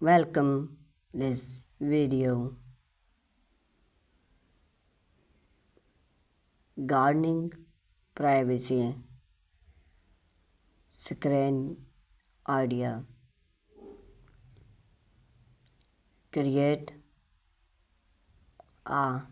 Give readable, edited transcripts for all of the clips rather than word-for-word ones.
Welcome this video gardening privacy screen idea create a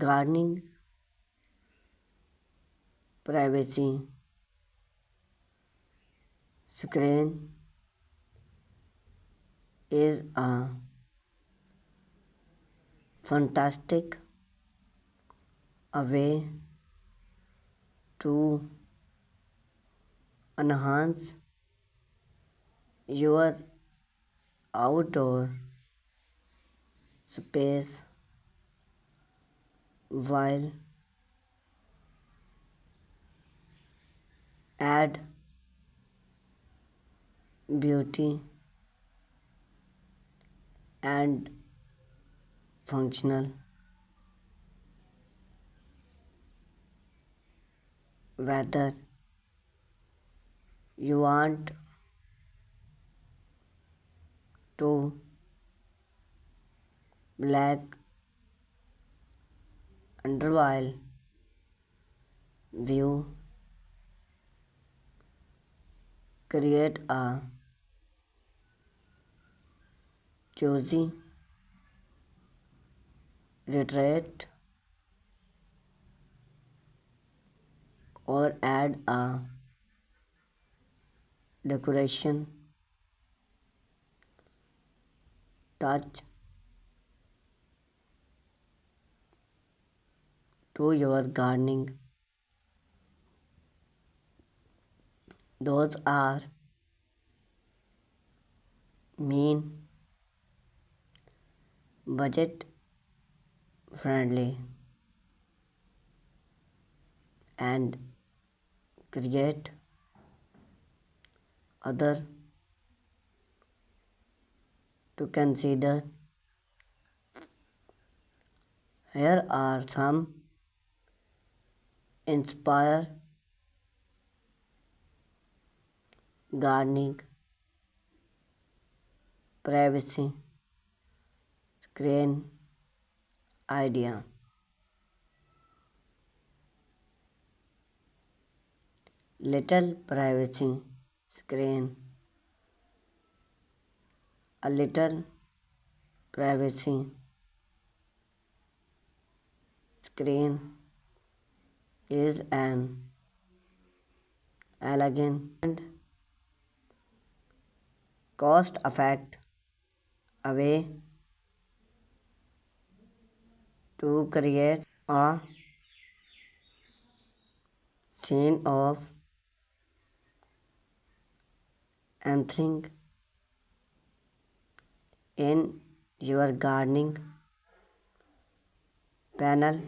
gardening privacy screen is a fantastic way to enhance your outdoor space while add beauty and functional whether you want to black underwhile view create a cozy retreat or add a decoration touch to your gardening. Those are mean budget friendly and create other to consider. Here are some inspire gardening privacy screen idea. Little privacy screen. A little privacy screen is an elegant and cost effective way to create a scene of anything in your gardening panel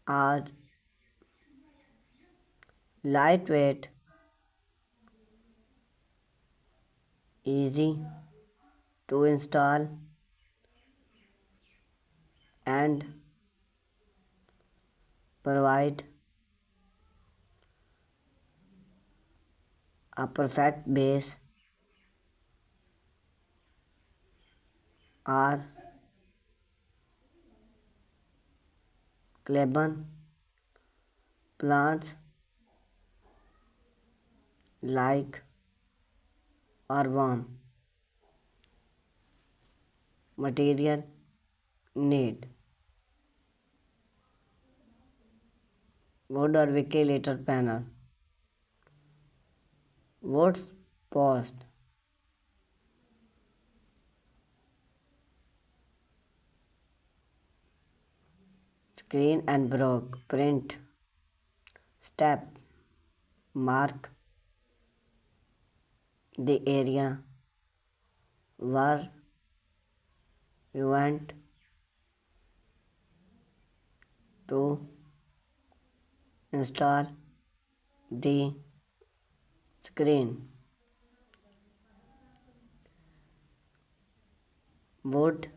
are lightweight, easy to install, and provide a perfect base are Cleban plants like warm material need wood or ventilator panel. Wood post screen and block print step mark the area where you want to install the screen. Would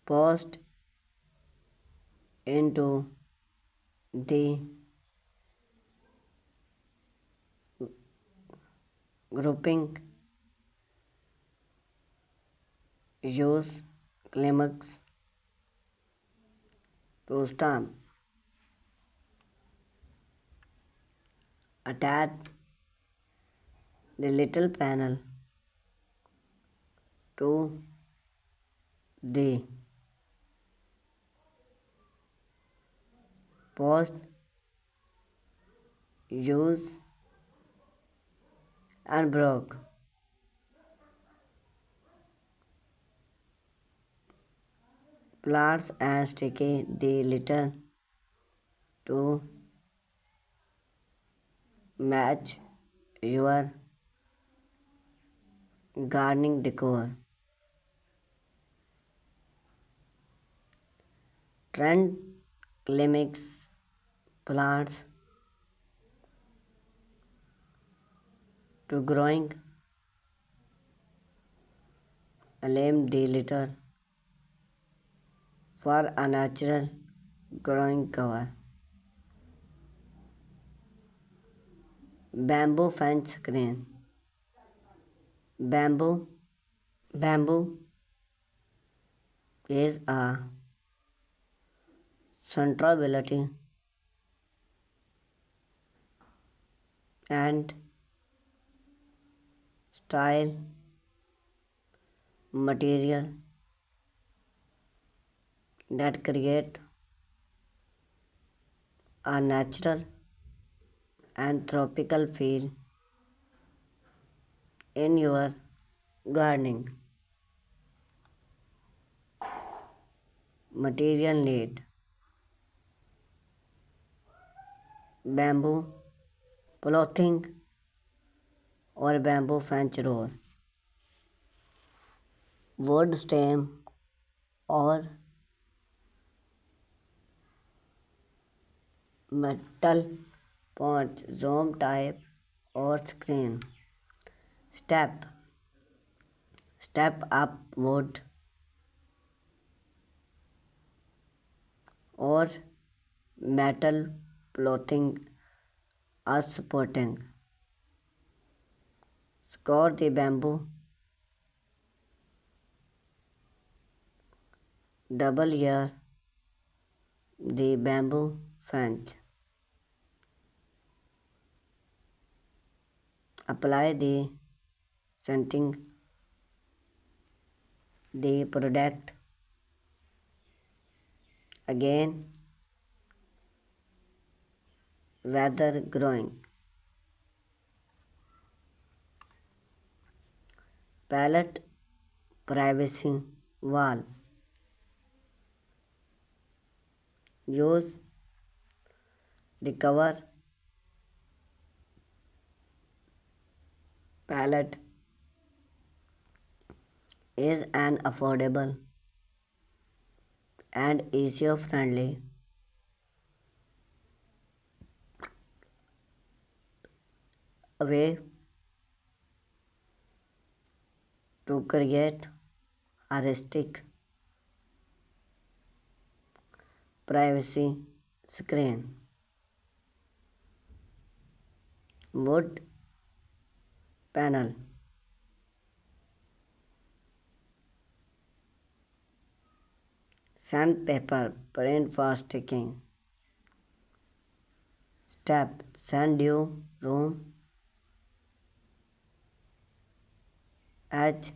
post into the grouping, use climax to stamp, attach the little panel to the post, use and broke. Plants and sticky the litter to match your gardening decor. Trend climax plants to growing align the litter for a natural growing cover. Bamboo fence screen. Bamboo. Bamboo is a sustainability and style material that create a natural and tropical feel in your gardening. Material need bamboo clothing or bamboo fence roll, wood stem or metal porch, zoom type or screen. Step up wood or metal clothing as supporting. Score the bamboo, double ear the bamboo fence. Apply the scenting the product again weather growing. Pallet privacy wall. Use the cover pallet is an affordable and easier friendly way to create a rustic privacy screen. Wood panel. Sandpaper print for sticking. Step sand due room edge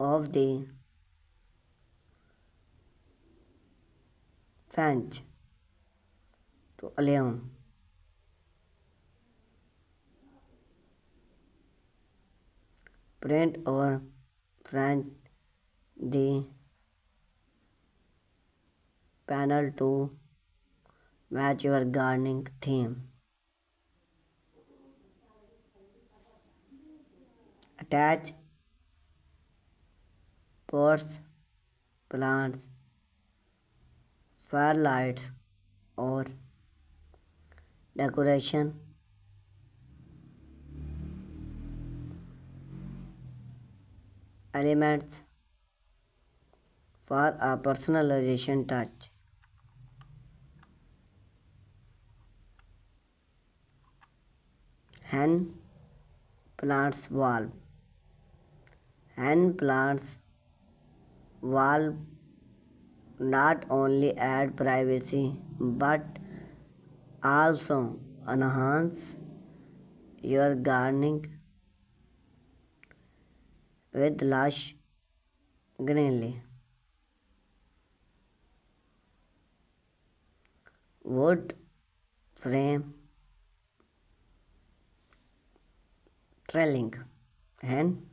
of the fence to allow print or front the panel to match your gardening theme. Attach pots, plants, firelights or decoration elements for a personalization touch. Hen plants wall. Hand plants wall not only add privacy but also enhance your gardening with lush greenery. Wood frame trailing and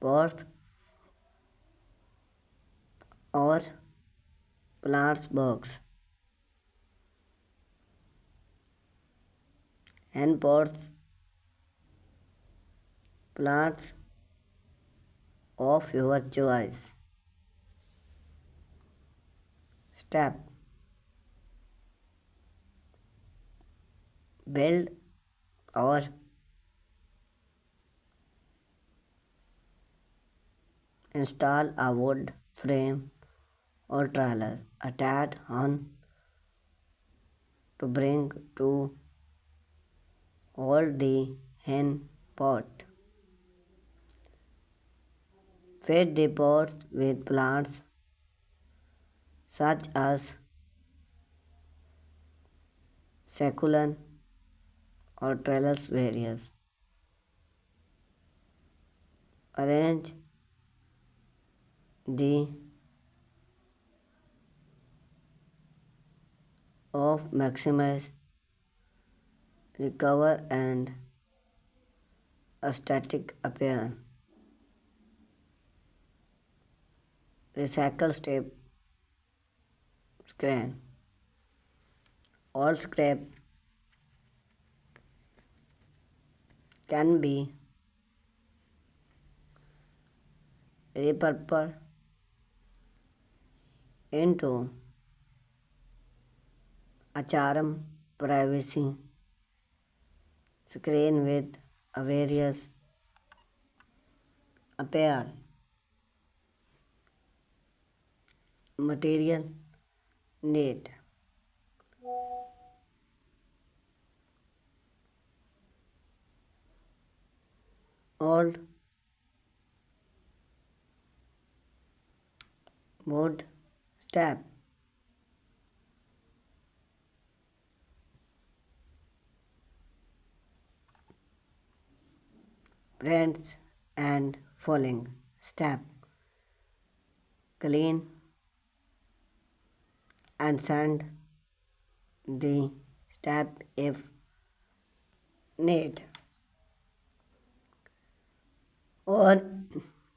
pots or plants box and pots plants of your choice. Step build or install a wood frame or trailer attached on to bring to hold the hen pot. Feed the pot with plants such as succulent or trellis various. Arrange the of maximize recover and aesthetic appearance. Recycle step screen. All scrap can be repurposed into a charm privacy screen with a various appear material need. Old wood step branch and falling step clean and sand the step if need or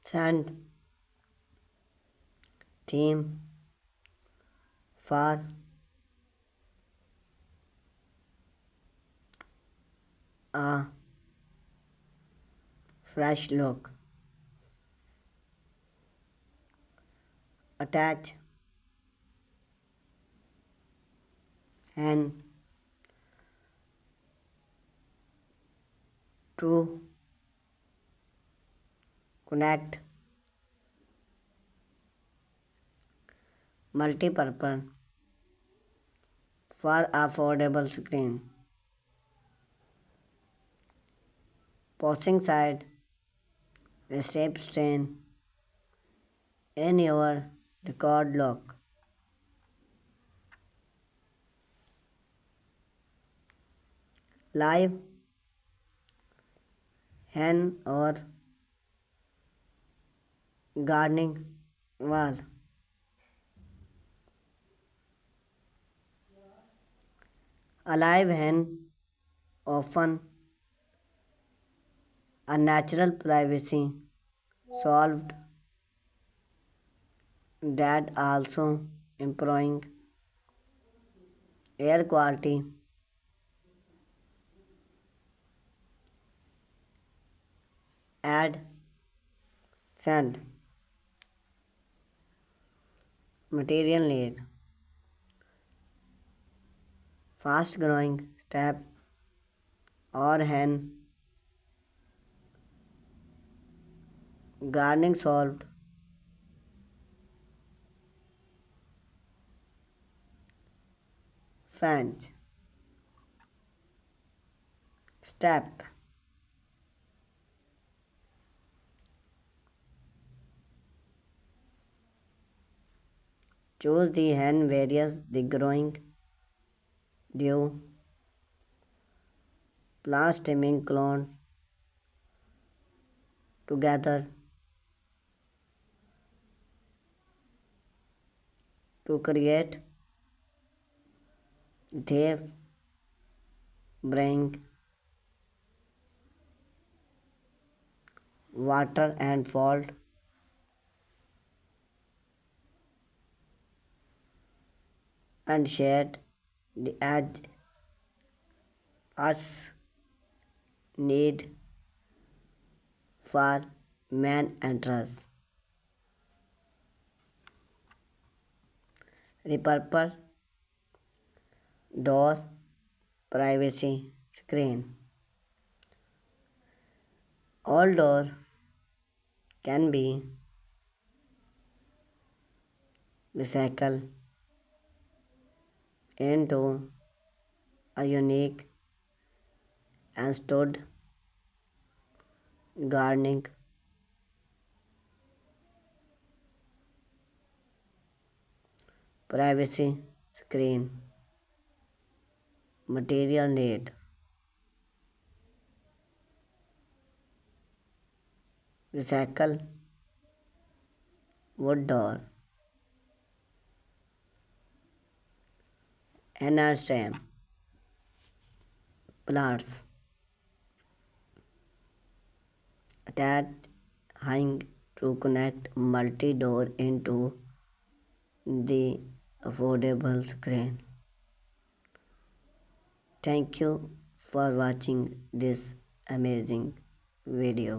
sand theme for a fresh look. Attach and to connect multi-purpose for affordable screen. Posing side receipt stain in your record lock. Live hen or gardening wall. A live hen often a natural privacy solved that also improving air quality. Add sand material need fast growing step or hen gardening solved fence step Choose the hen various the growing dew, plant stemming clone together to create they bring water and fold and shade the edge us need for man entrance. Repurpose door privacy screen. All door can be recycled into a unique and stood gardening privacy screen. Material need recycle wood door enhanced stem plants attached hang to connect multi-door into the affordable screen. Thank you for watching this amazing video.